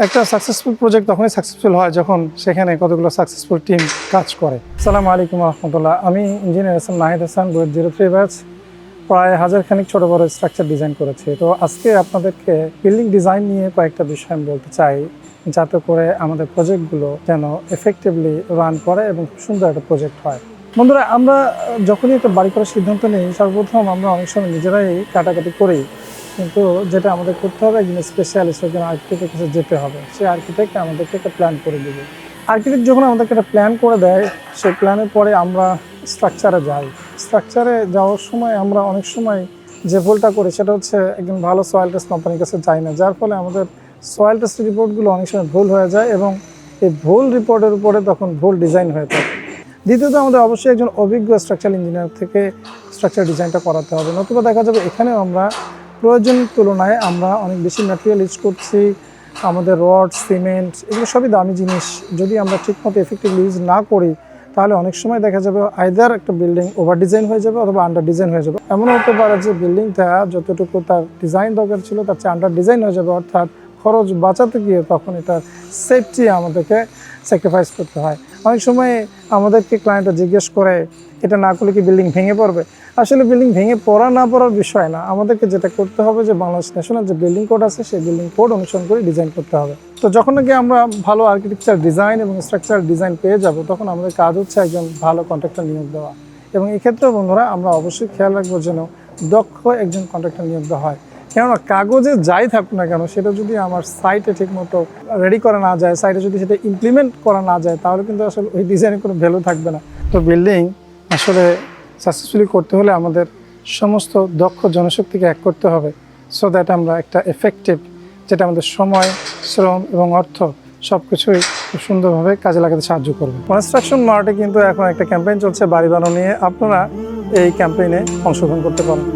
একটা successful project তখনই successful হয় যখন সেখানে কতগুলো সাকসেসফুল টিম কাজ করে। আসসালামু আলাইকুম রহমতুল্লাহ। আমি ইঞ্জিনিয়ার হাসান নাহিদ হাসান, বুয়েট 03 ব্যাচ, প্রায় 1000 খানিক ছোটো বড় স্ট্রাকচার ডিজাইন করেছি। তো আজকে আপনাদেরকে বিল্ডিং ডিজাইন নিয়ে কয়েকটা বিষয় আমি বলতে চাই, যাতে করে আমাদের প্রজেক্টগুলো যেন এফেক্টিভলি রান করে এবং খুব সুন্দর একটা প্রজেক্ট হয়। বন্ধুরা, আমরা যখনই একটা বাড়ি করার সিদ্ধান্ত নিই, সর্বপ্রথম আমরা অনেক সময় নিজেরাই কাটাকাটি করি, কিন্তু যেটা আমাদের করতে হবে একজন স্পেশালিস্ট, একজন আর্কিটেক্টের কাছে যেতে হবে। সেই আর্কিটেক্ট আমাদেরকে একটা প্ল্যান করে দেবে। আর্কিটেক্ট যখন আমাদেরকে একটা প্ল্যান করে দেয়, সেই প্ল্যানের পরে আমরা স্ট্রাকচারে যাই। স্ট্রাকচারে যাওয়ার সময় আমরা অনেক সময় যে ভুলটা করি সেটা হচ্ছে একজন ভালো সয়েল টেস্ট কোম্পানির কাছে যাই না, যার ফলে আমাদের সয়েল টেস্ট রিপোর্টগুলো অনেক সময় ভুল হয়ে যায় এবং এই ভুল রিপোর্টের উপরে তখন ভুল ডিজাইন হয়ে থাকে। দ্বিতীয়ত, আমাদের অবশ্যই একজন অভিজ্ঞ স্ট্রাকচার ইঞ্জিনিয়ার থেকে স্ট্রাকচার ডিজাইনটা করাতে হবে, নতুবা দেখা যাবে এখানেও আমরা প্রয়োজনের তুলনায় আমরা অনেক বেশি ম্যাটেরিয়াল ইউজ করছি। আমাদের রড, সিমেন্ট এগুলো সবই দামি জিনিস। যদি আমরা ঠিকমতো এফেক্টিভলি ইউজ না করি, তাহলে অনেক সময় দেখা যাবে আইদার একটা বিল্ডিং ওভার ডিজাইন হয়ে যাবে অথবা আন্ডার ডিজাইন হয়ে যাবে। এমন হতে পারে যে বিল্ডিংটা যতটুকু তার ডিজাইন দরকার ছিল তার চেয়ে আন্ডার ডিজাইন হয়ে যাবে, অর্থাৎ খরচ বাঁচাতে গিয়ে তখন এটার সেফটি আমাদেরকে স্যাক্রিফাইস করতে হয়। অনেক সময় আমাদেরকে ক্লায়েন্টরা জিজ্ঞেস করে, এটা না করলে কি বিল্ডিং ভেঙে পড়বে? আসলে বিল্ডিং ভেঙে পড়া না পড়ার বিষয় না, আমাদেরকে যেটা করতে হবে যে বাংলাদেশ ন্যাশনাল যে বিল্ডিং কোড আছে সেই বিল্ডিং কোড অনুসরণ করে ডিজাইন করতে হবে। তো যখন নাকি আমরা ভালো আর্কিটেকচার ডিজাইন এবং স্ট্রাকচারাল ডিজাইন পেয়ে যাব, তখন আমাদের কাজ হচ্ছে একজন ভালো কন্ট্রাক্টর নিয়োগ দেওয়া। এবং এক্ষেত্রে বন্ধুরা, আমরা অবশ্যই খেয়াল রাখবো যেন দক্ষ একজন কন্ট্রাক্টর নিয়োগ দেওয়া হয়। কেননা কাগজে যাই থাকুক না কেন, সেটা যদি আমার সাইটে ঠিকমতো রেডি করা না যায়, সাইটে যদি সেটা ইমপ্লিমেন্ট করা না যায়, তাহলে কিন্তু আসলে ওই ডিজাইনের কোনো ভ্যালু থাকবে না। তো বিল্ডিং আসলে সাকসেসফুলি করতে হলে আমাদের সমস্ত দক্ষ জনশক্তিকে এক করতে হবে, সো দ্যাট আমরা একটা এফেক্টিভ, যেটা আমাদের সময়, শ্রম এবং অর্থ সব কিছুই খুব সুন্দরভাবে কাজে লাগাতে সাহায্য করবে। কনস্ট্রাকশন মার্টে কিন্তু এখন একটা ক্যাম্পেইন চলছে বাড়ি বানানো নিয়ে। আপনারা এই ক্যাম্পেইনে অংশগ্রহণ করতে পারেন।